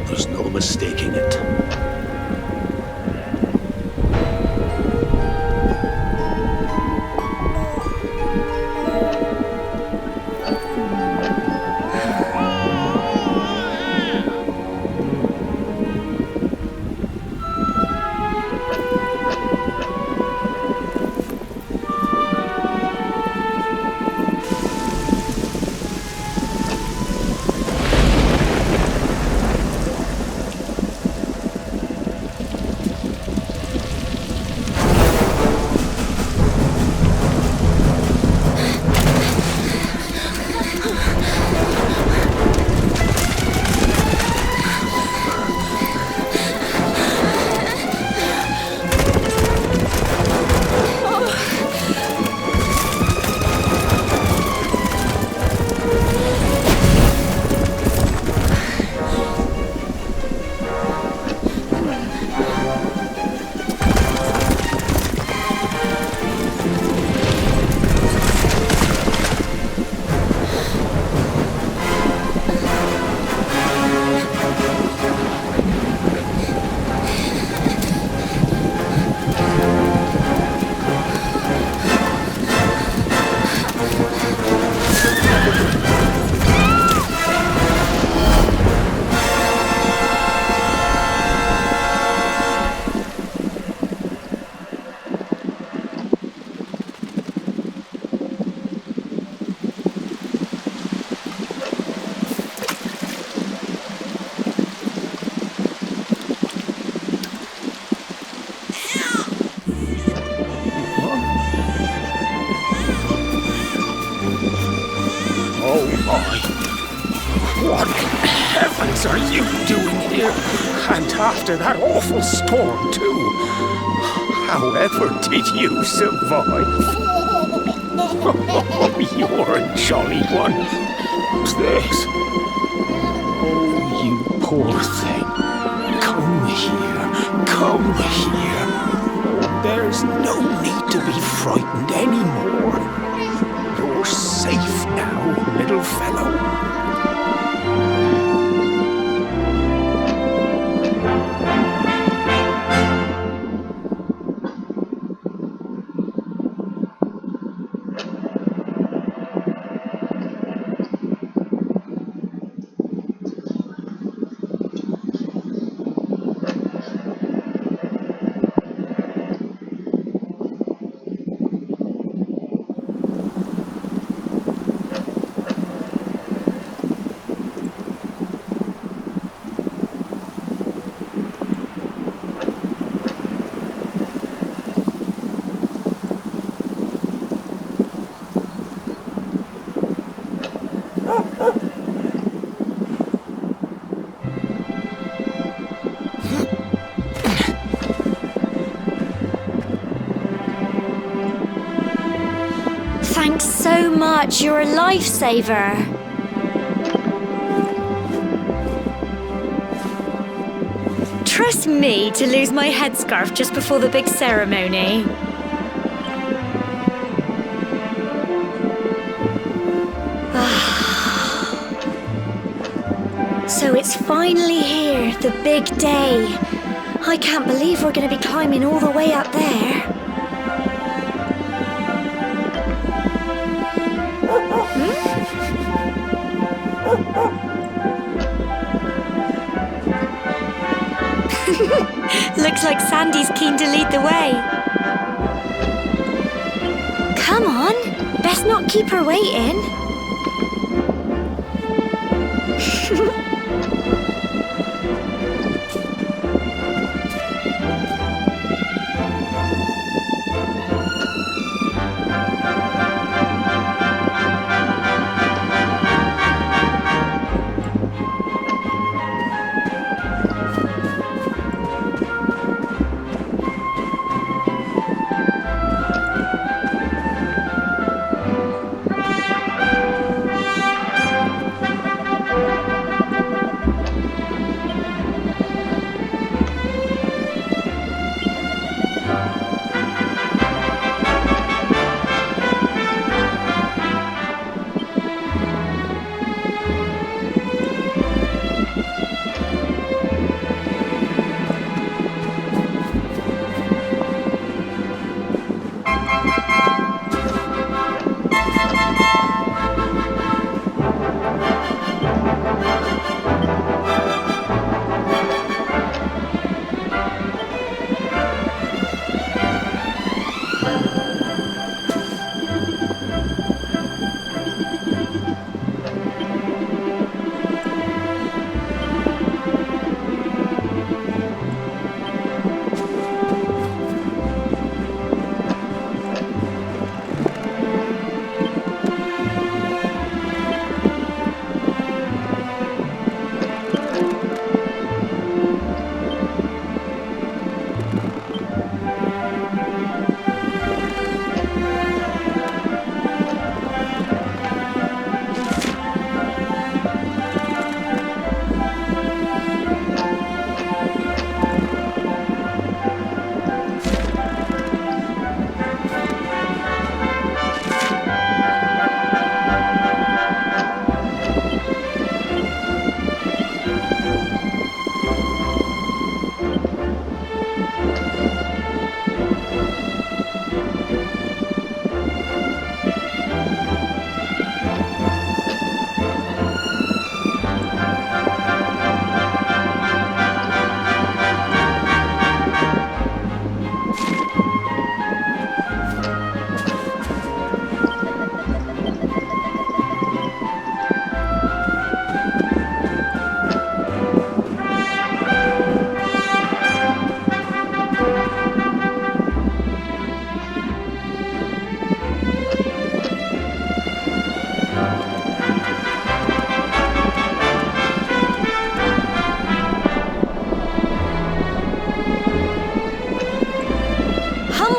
There's no mistaking it. What in heavens are you doing here? And after that awful storm, too. However did you survive? Oh, you're a jolly one. What's this? Oh, you poor thing. Come here. Come here. Oh, there's no need to be frightened anymore. You're safe now, little fellow. Thanks so much, you're a lifesaver. Trust me to lose my headscarf just before the big ceremony. So it's finally here, the big day. I can't believe we're going to be climbing all the way up there. Looks like Sandy's keen to lead the way. Come on, best not keep her waiting.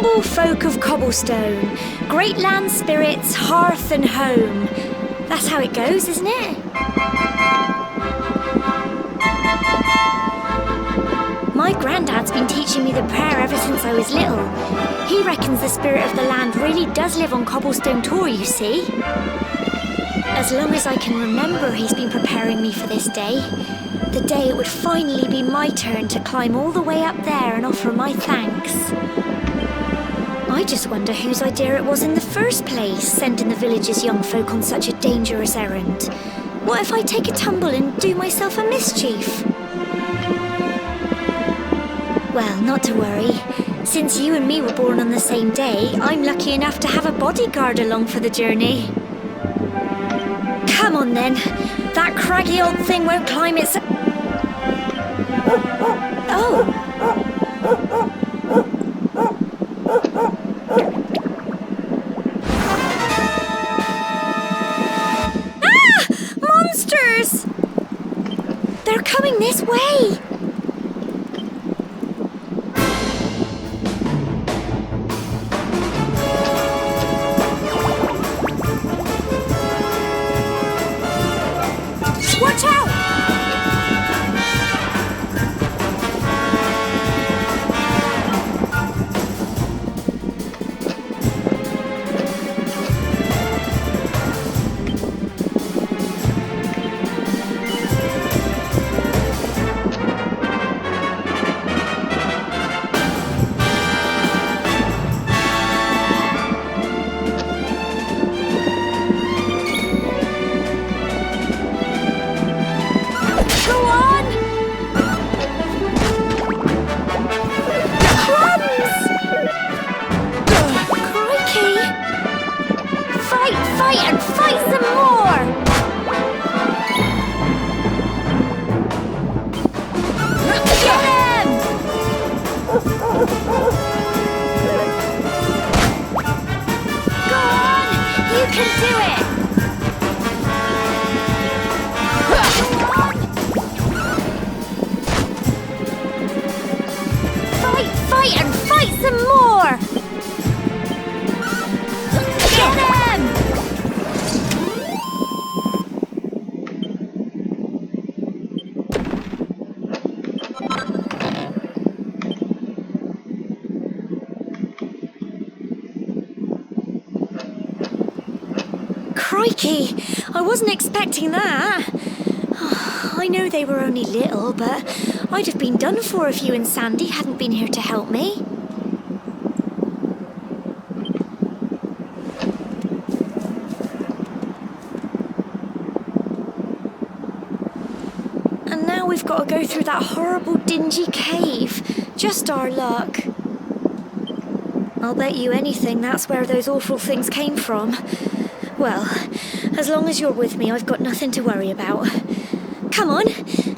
humble folk of Cobblestone, great land spirits, hearth and home. That's how it goes, isn't it? My granddad's been teaching me the prayer ever since I was little. He reckons the spirit of the land really does live on Cobblestone Tor, you see. As long as I can remember, he's been preparing me for this day. The day it would finally be my turn to climb all the way up there and offer my thanks. I just wonder whose idea it was in the first place, sending the village's young folk on such a dangerous errand. What if I take a tumble and do myself a mischief? Well, not to worry. Since you and me were born on the same day, I'm lucky enough to have a bodyguard along for the journey. Come on then. That craggy old thing won't climb its... Oh! Ah! Monsters! They're coming this way! Watch out! Fight and fight some more! Get him! Go on! You can do it! Fight and fight some more! Get him! Crikey! I wasn't expecting that. I know they were only little, but I'd have been done for if you and Sandy hadn't been here to help me. And now we've got to go through that horrible dingy cave. Just our luck. I'll bet you anything that's where those awful things came from. Well, as long as you're with me, I've got nothing to worry about. Come on,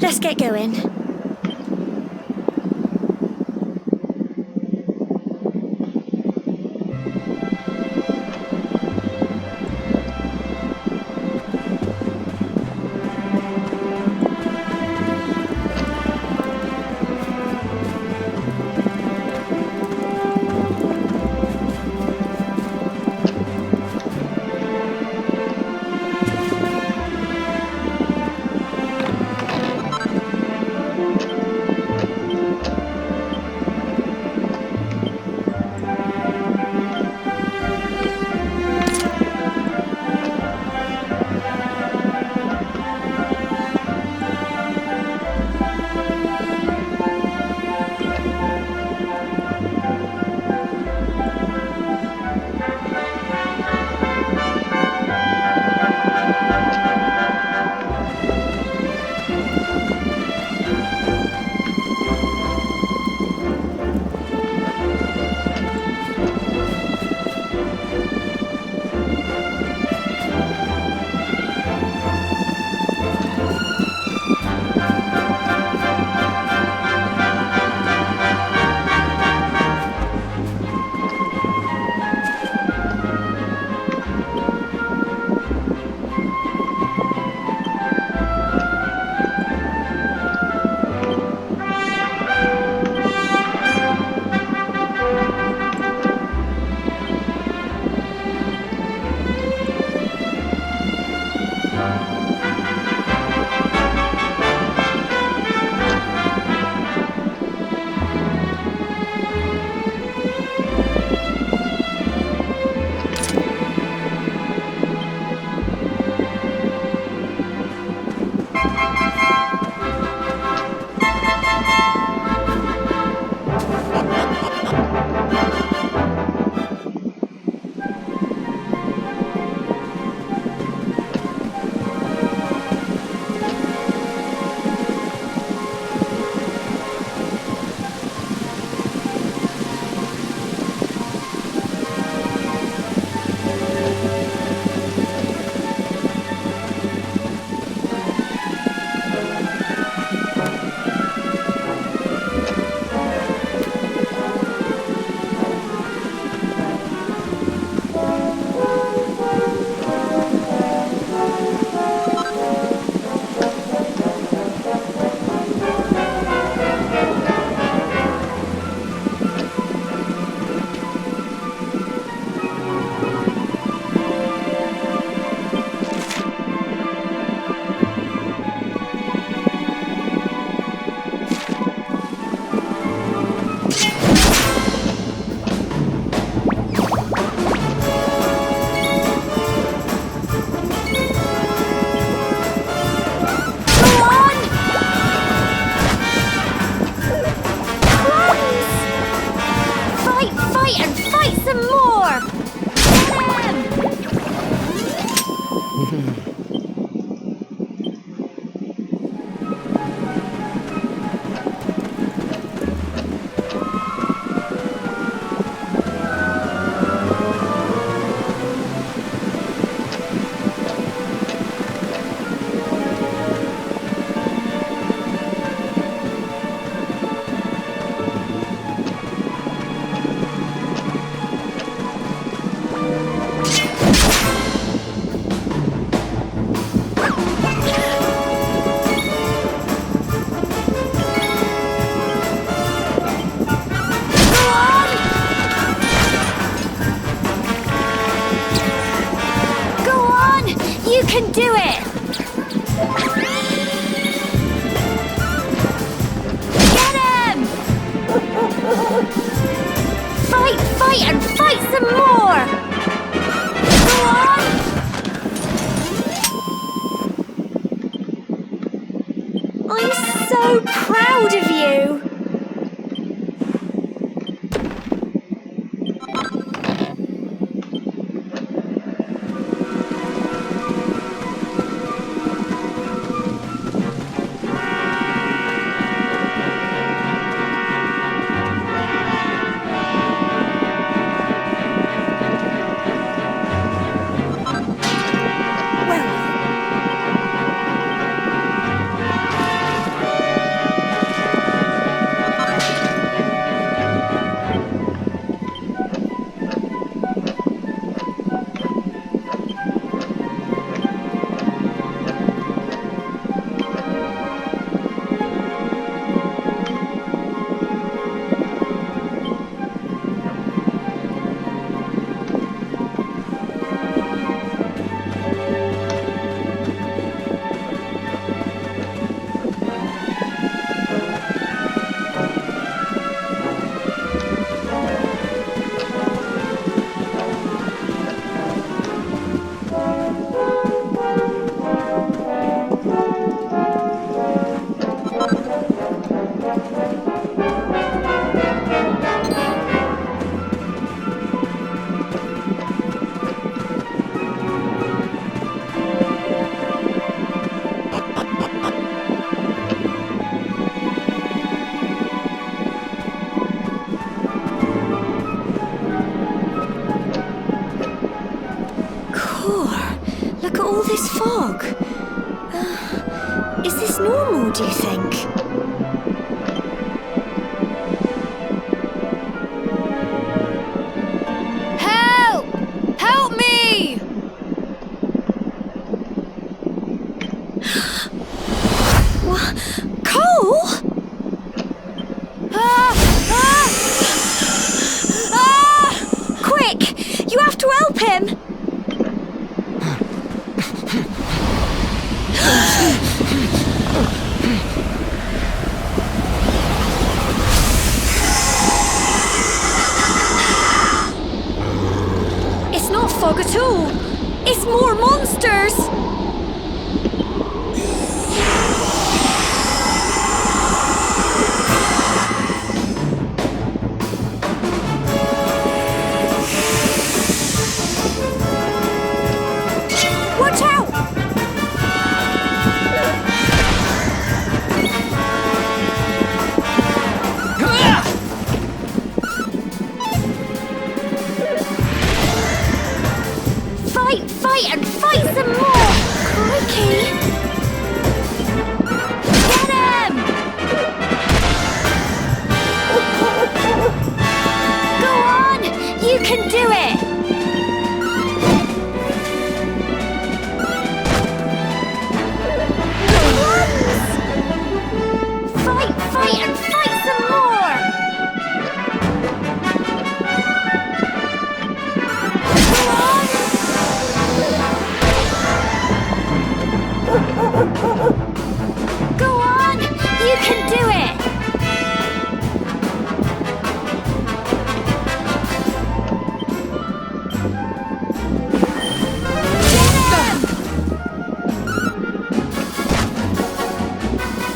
let's get going. proud of you. Look at all this fog. Is this normal, do you think? Help! Help me! What? Cole? Quick! You have to help him! It's not fog at all. It's more monsters. Watch out! Fight and fight some more! Crikey! Get him! Go on! You can do it! Fight and fight some more! Go on! Go on! You can do it!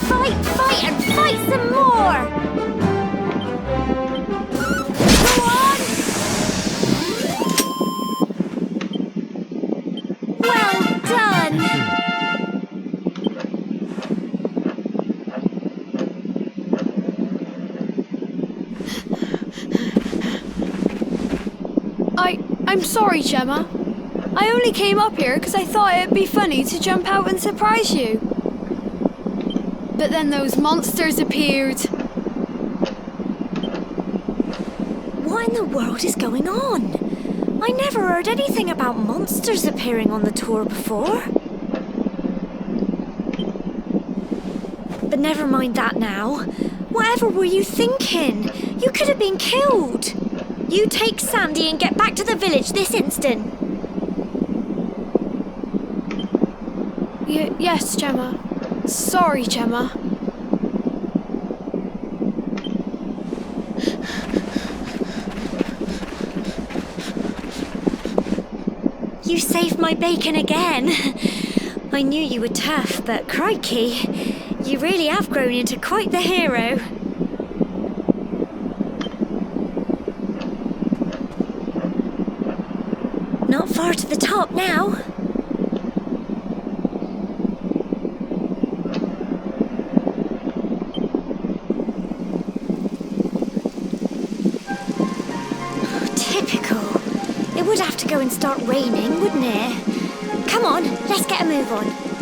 Fight and fight some more! Go on! Well done! I'm sorry, Gemma. I only came up here because I thought it'd be funny to jump out and surprise you. But then those monsters appeared. What in the world is going on? I never heard anything about monsters appearing on the tour before. But never mind that now. Whatever were you thinking? You could have been killed. You take Sandy and get back to the village this instant. Yes, Gemma. Sorry, Gemma. You saved my bacon again. I knew you were tough, but crikey, You really have grown into quite the hero. Not far to the top now. Typical. It would have to go and start raining, wouldn't it? Come on, let's get a move on.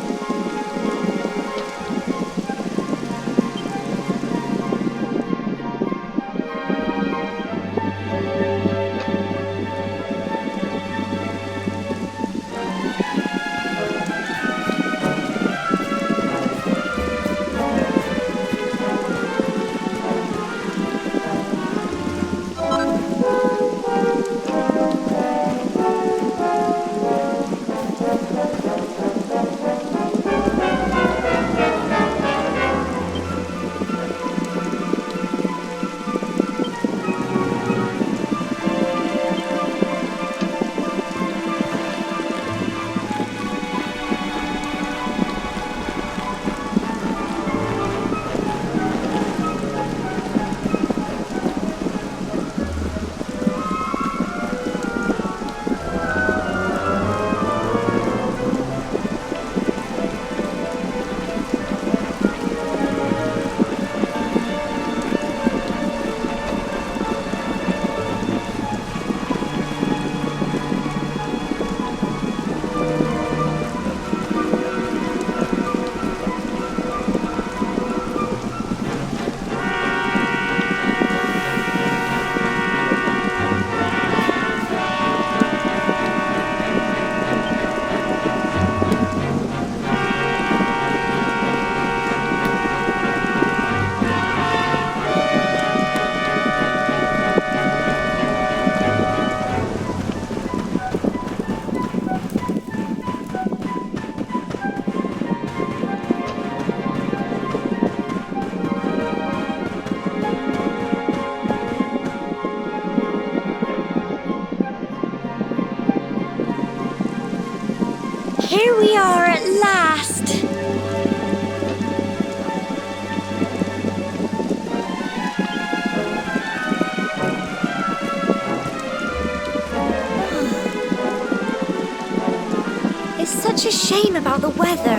Here we are at last. It's such a shame about the weather.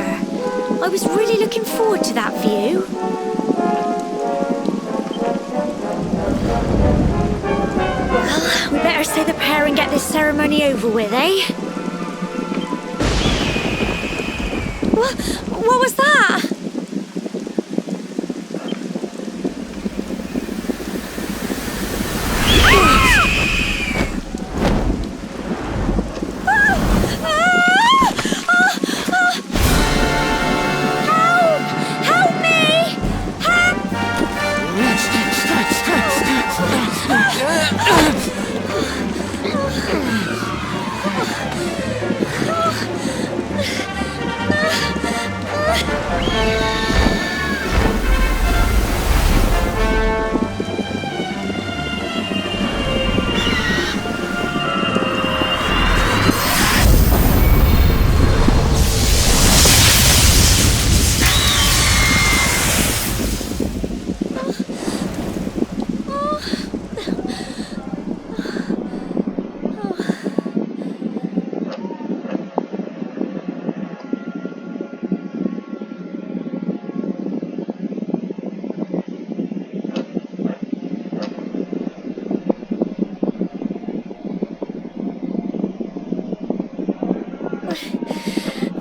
I was really looking forward to that view. Well, we better say the prayer and get this ceremony over with, eh? What was that? Help me!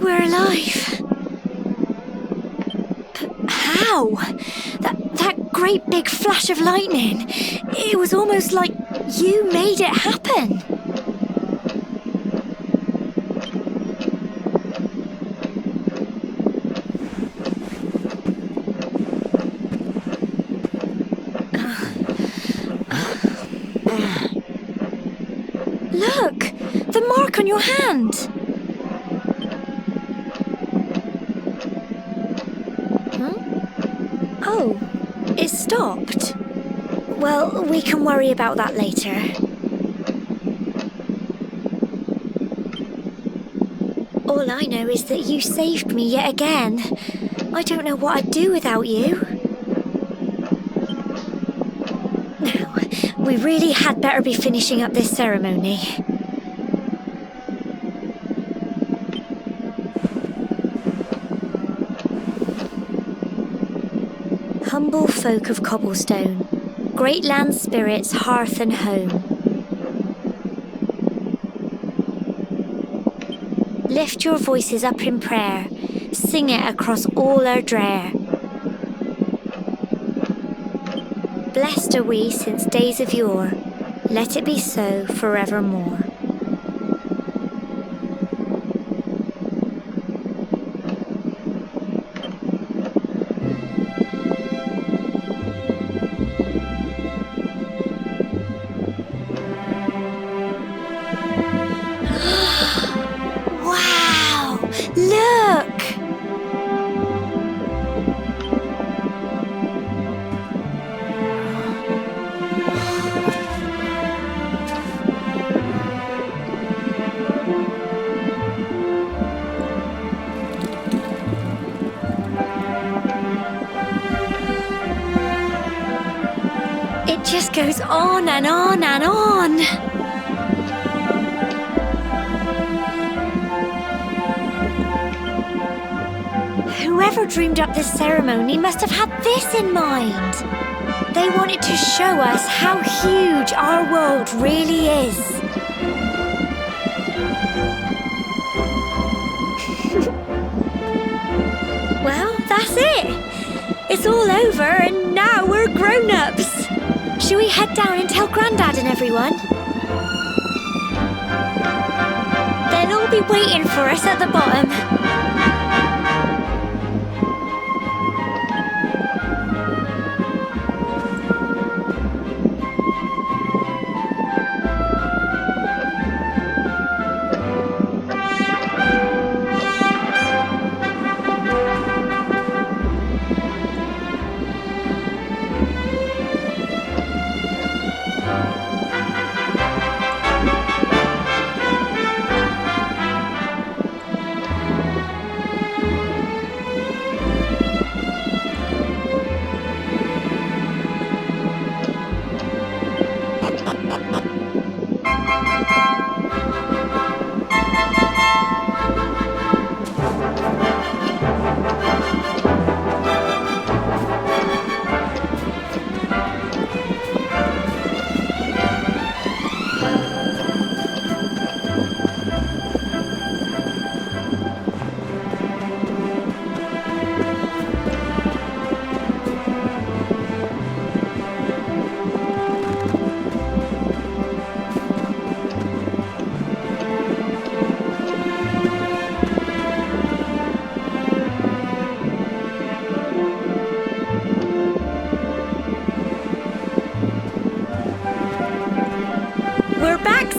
We're alive. But how? That great big flash of lightning. It was almost like you made it happen. Look, the mark on your hand. Oh, it stopped. Well, we can worry about that later. All I know is that you saved me yet again. I don't know what I'd do without you. Now, we really had better be finishing up this ceremony. Humble folk of Cobblestone, great land spirits, hearth and home. Lift your voices up in prayer, sing it across all our drear. Blessed are we since days of yore, let it be so forevermore. Wow! Look! It just goes on and on and on. Whoever dreamed up this ceremony must have had this in mind. They wanted to show us how huge our world really is. Well, that's it. It's all over and now we're grown-ups. Shall we head down and tell Grandad and everyone? They'll all be waiting for us at the bottom.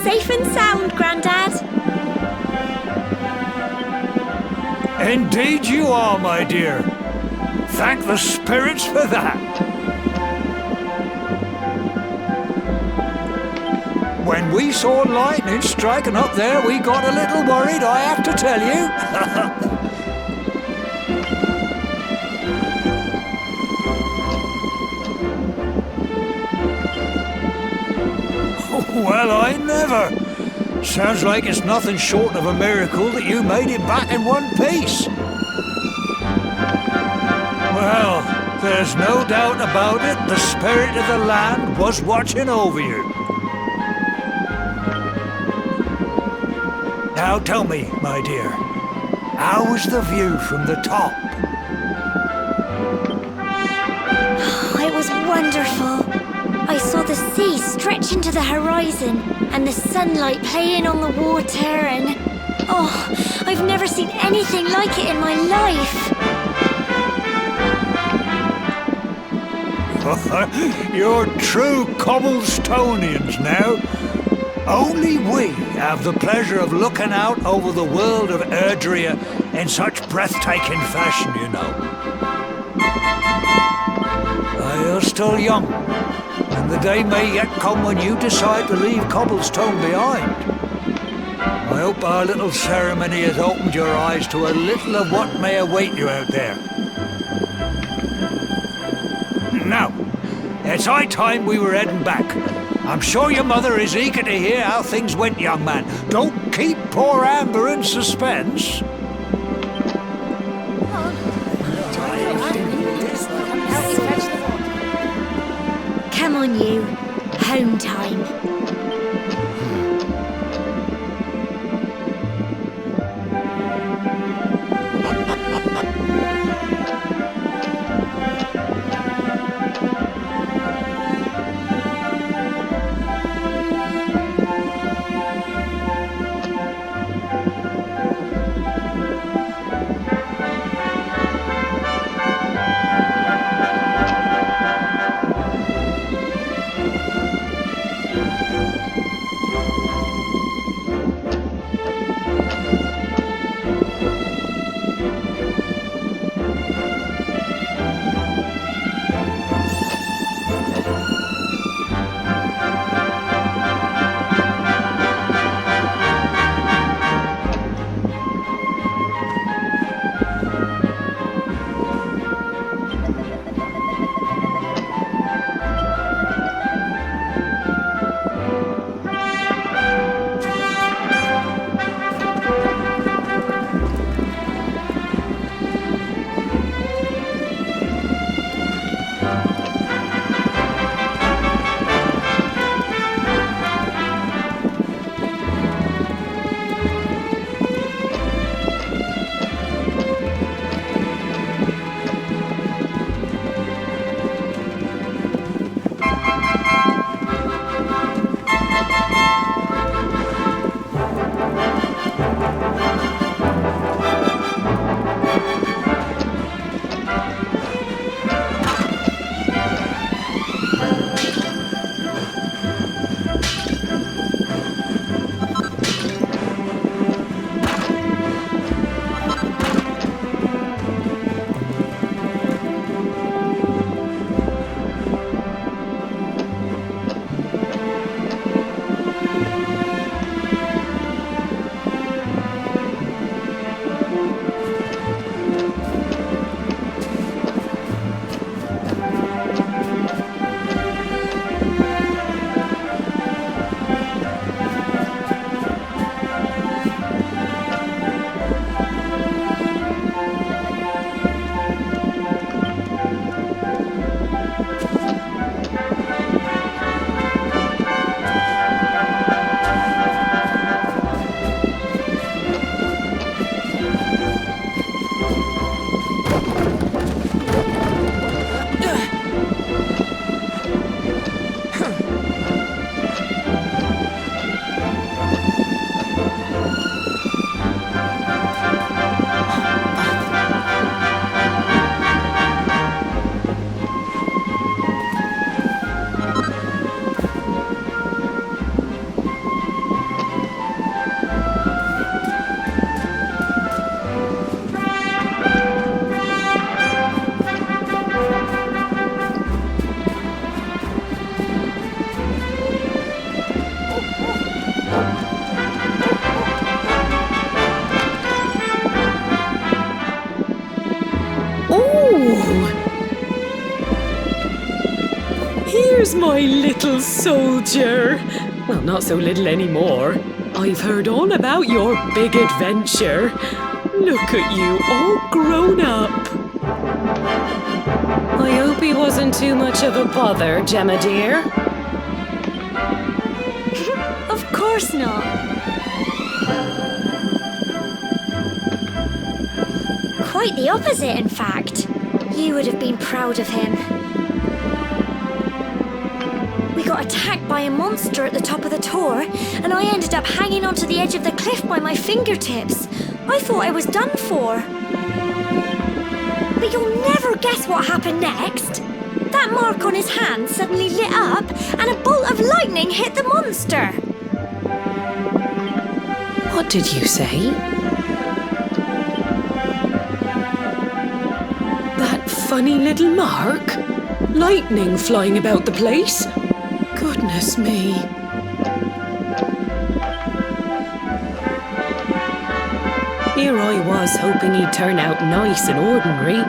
Safe and sound, Grandad. Indeed you are, my dear. Thank the spirits for that. When we saw lightning striking up there, we got a little worried, I have to tell you. Well, I never. Sounds like it's nothing short of a miracle that you made it back in one piece. Well, there's no doubt about it, the spirit of the land was watching over you. Now tell me, my dear, how was the view from the top? It was wonderful. I saw the sea stretch into the horizon and the sunlight playing on the water and... oh, I've never seen anything like it in my life. You're true Cobblestonians now. Only we have the pleasure of looking out over the world of Erdrea in such breathtaking fashion, you know. You're still young, and the day may yet come when you decide to leave Cobblestone behind. I hope our little ceremony has opened your eyes to a little of what may await you out there. It's high time we were heading back. I'm sure your mother is eager to hear how things went, young man. Don't keep poor Amber in suspense. Come on, you. Home time. Here's my little soldier. Well, not so little anymore. I've heard all about your big adventure. Look at you, all grown up. I hope he wasn't too much of a bother, Gemma dear. Of course not. Quite the opposite, in fact. You would have been proud of him. We got attacked by a monster at the top of the tor, and I ended up hanging onto the edge of the cliff by my fingertips. I thought I was done for. But you'll never guess what happened next. That mark on his hand suddenly lit up, and a bolt of lightning hit the monster. What did you say? That funny little mark? Lightning flying about the place? Goodness me. Here I was hoping he'd turn out nice and ordinary,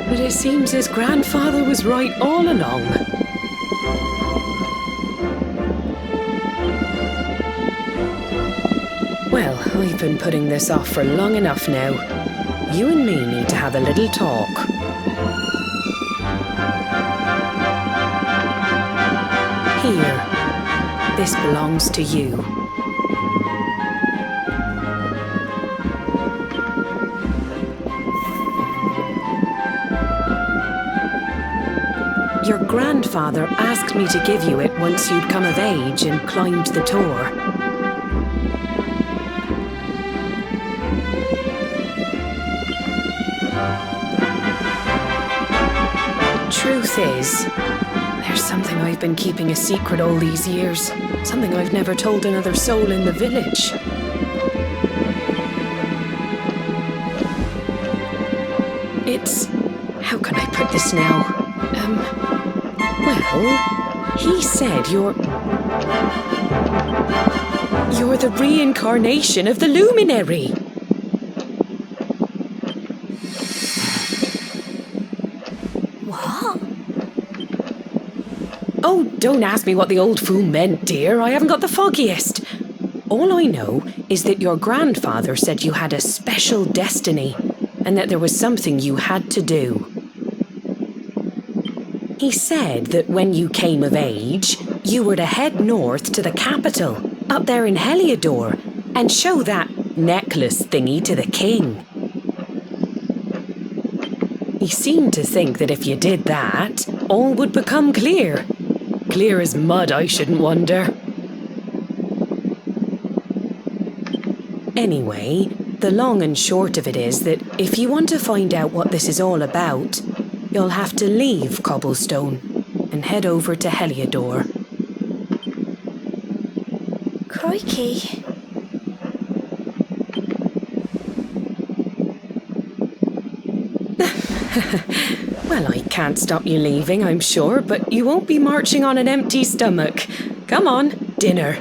but it seems his grandfather was right all along. I've been putting this off for long enough now. You and me need to have a little talk. Here. This belongs to you. Your grandfather asked me to give you it once you'd come of age and climbed the tor. Truth is, there's something I've been keeping a secret all these years. Something I've never told another soul in the village. It's... how can I put this now? Well, he said you're the reincarnation of the luminary. What? Oh, don't ask me what the old fool meant, dear. I haven't got the foggiest. All I know is that your grandfather said you had a special destiny and that there was something you had to do. He said that when you came of age, you were to head north to the capital, up there in Heliodor, and show that necklace thingy to the king. He seemed to think that if you did that, all would become clear. Clear as mud, I shouldn't wonder. Anyway, the long and short of it is that if you want to find out what this is all about, you'll have to leave Cobblestone and head over to Heliodor. Crikey. Well, I can't stop you leaving, I'm sure, but you won't be marching on an empty stomach. Come on, dinner.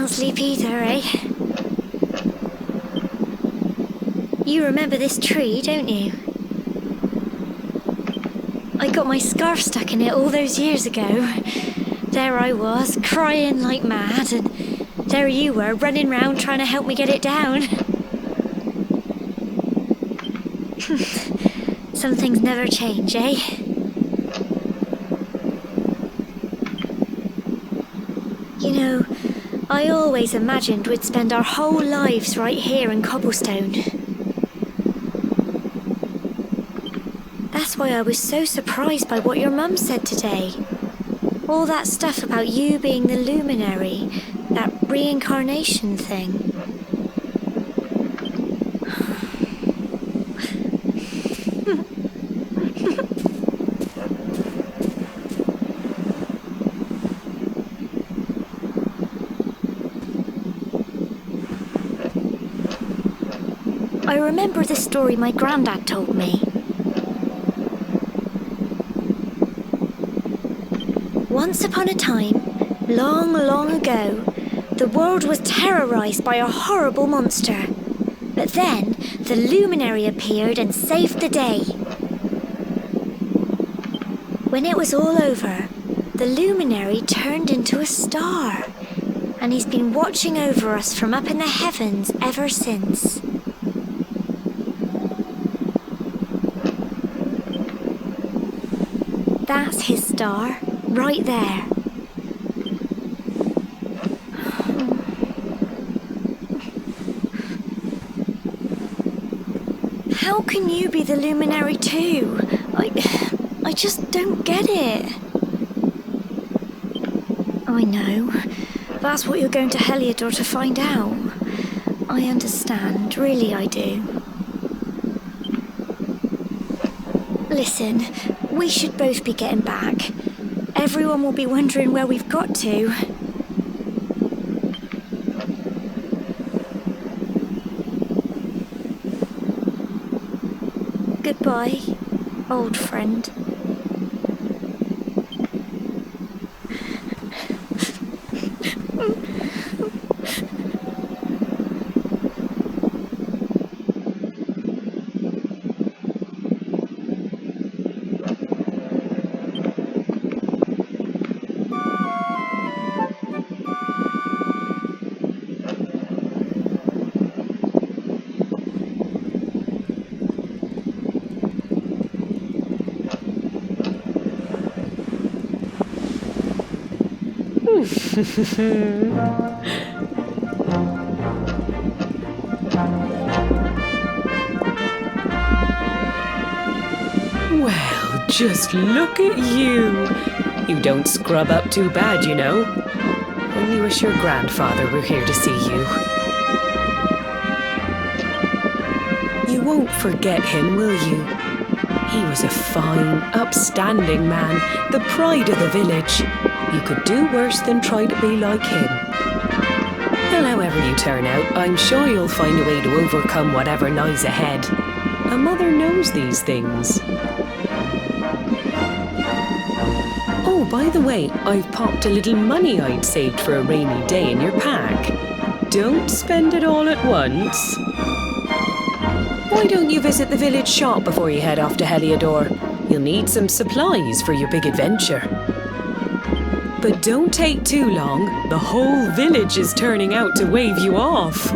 can't sleep either, eh? You remember this tree, don't you? I got my scarf stuck in it all those years ago. There I was, crying like mad, and there you were, running round trying to help me get it down. Some things never change, eh? You know, I always imagined we'd spend our whole lives right here in Cobblestone. That's why I was so surprised by what your mum said today. All that stuff about you being the luminary, that reincarnation thing. I remember the story my granddad told me. Once upon a time, long, long ago, the world was terrorized by a horrible monster. But then, the luminary appeared and saved the day. When it was all over, the luminary turned into a star. And he's been watching over us from up in the heavens ever since. That's his star, right there. How can you be the luminary too? I just don't get it. I know. That's what you're going to Heliodor to find out. I understand, really I do. Listen, we should both be getting back. Everyone will be wondering where we've got to. Goodbye, old friend. Well, just look at you. You don't scrub up too bad, you know. Only wish your grandfather were here to see you. You won't forget him, will you? He was a fine, upstanding man, the pride of the village. You could do worse than try to be like him. Well, however you turn out, I'm sure you'll find a way to overcome whatever lies ahead. A mother knows these things. Oh, by the way, I've popped a little money I'd saved for a rainy day in your pack. Don't spend it all at once. Why don't you visit the village shop before you head off to Heliodor? You'll need some supplies for your big adventure. But don't take too long. The whole village is turning out to wave you off.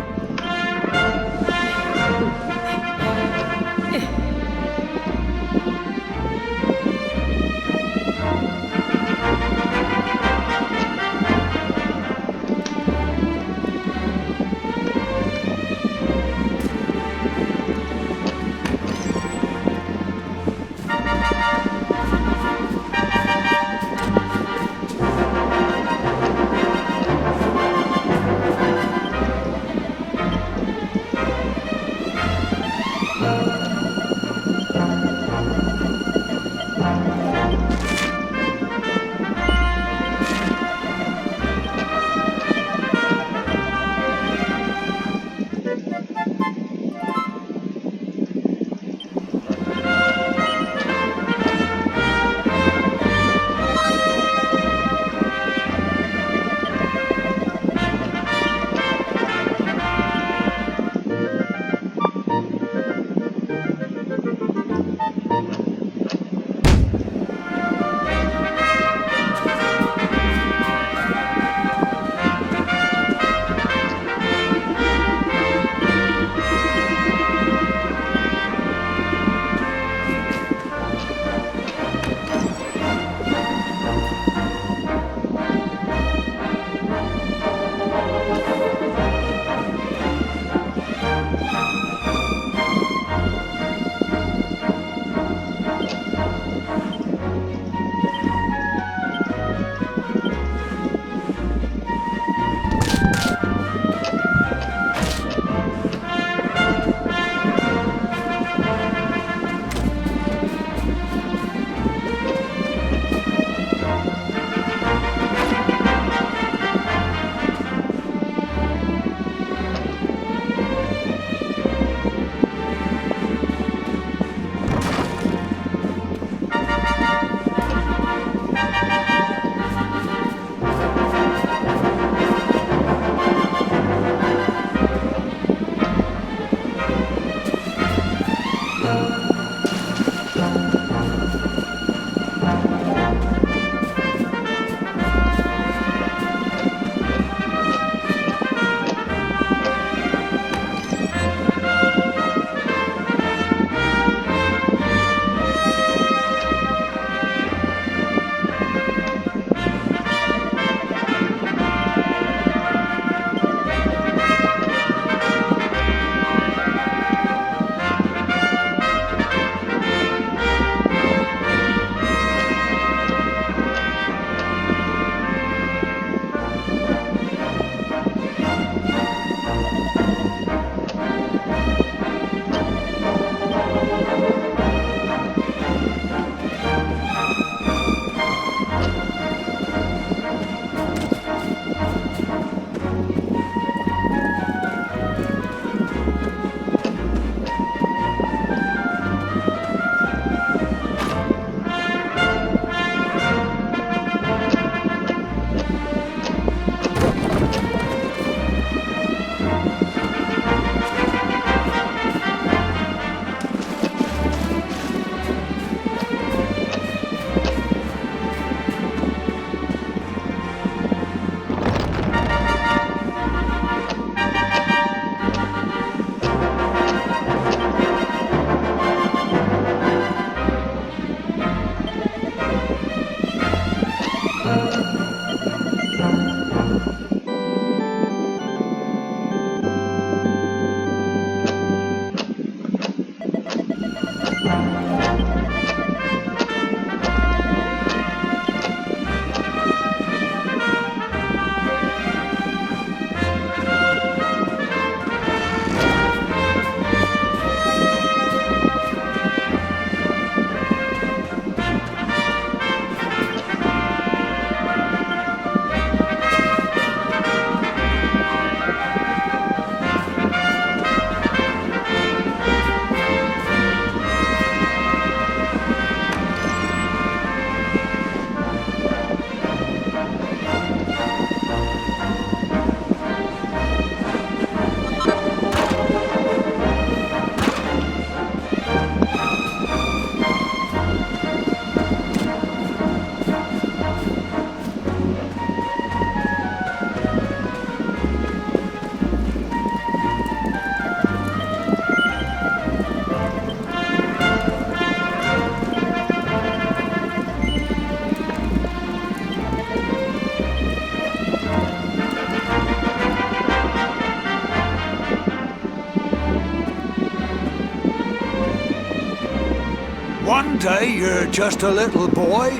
one day you're just a little boy,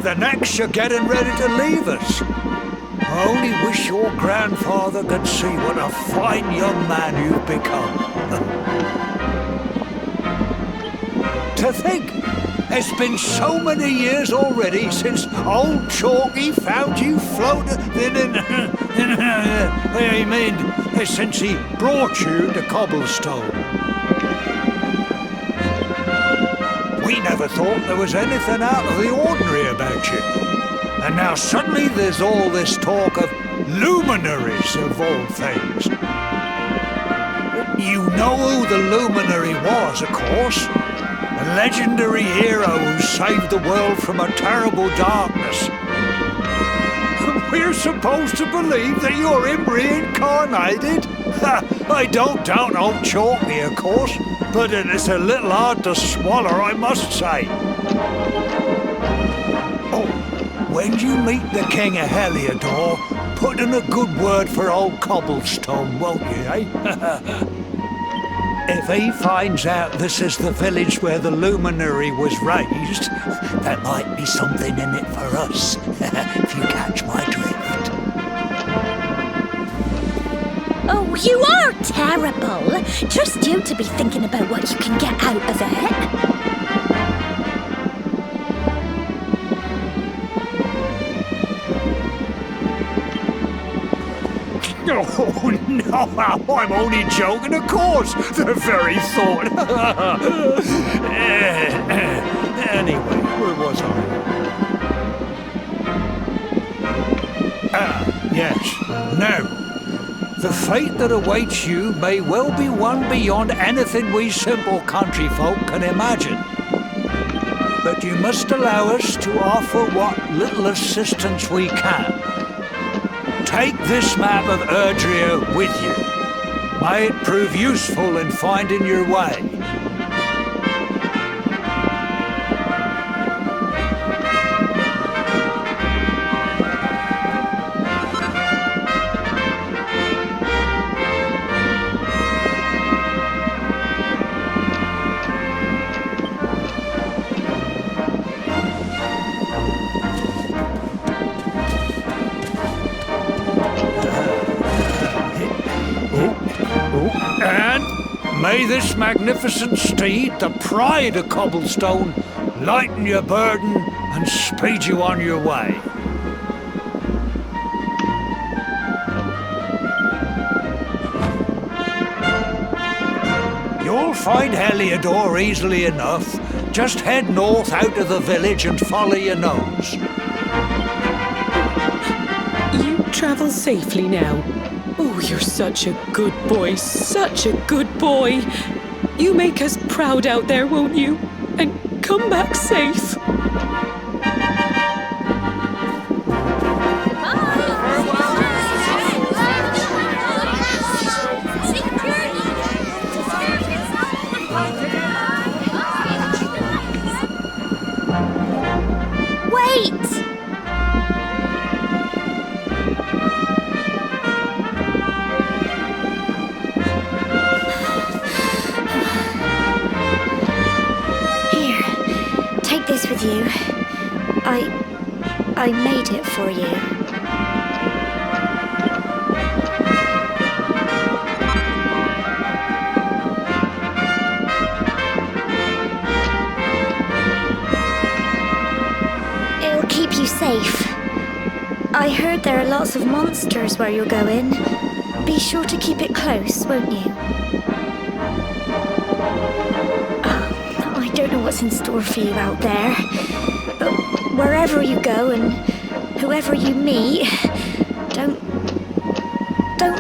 the next you're getting ready to leave us. I only wish your grandfather could see what a fine young man you've become. To think, it's been so many years already since old Chalky found you floating I mean, since he brought you to Cobblestone. We never thought there was anything out of the ordinary about you. And now suddenly there's all this talk of luminaries of all things. You know who the luminary was, of course. A legendary hero who saved the world from a terrible darkness. We're supposed to believe that you're him reincarnated? I don't doubt old Chalky, of course, but it's a little hard to swallow, I must say. Oh, when you meet the King of Heliodor, put in a good word for old Cobblestone, won't you, eh? If he finds out this is the village where the luminary was raised, there might be something in it for us, if you catch my drift. Oh, you are terrible. Trust you to be thinking about what you can get out of it. Oh, no, I'm only joking, of course. The very thought. Anyway, where was I? Yes. Now, the fate that awaits you may well be one beyond anything we simple country folk can imagine. But you must allow us to offer what little assistance we can. Take this map of Erdrea with you. May it prove useful in finding your way. May this magnificent steed, the pride of Cobblestone, lighten your burden and speed you on your way. You'll find Heliodor easily enough. Just head north out of the village and follow your nose. You travel safely now. Oh, you're such a good boy, such a good boy. You make us proud out there, won't you? And come back safe. Wait! With you. I made it for you. It'll keep you safe. I heard there are lots of monsters where you're going. Be sure to keep it close, won't you? I don't know what's in store for you out there, but wherever you go and whoever you meet, don't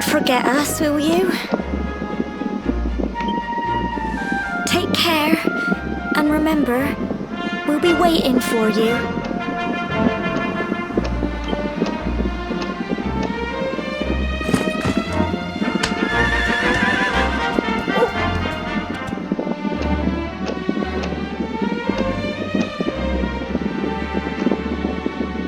forget us, will you? Take care, and remember, we'll be waiting for you.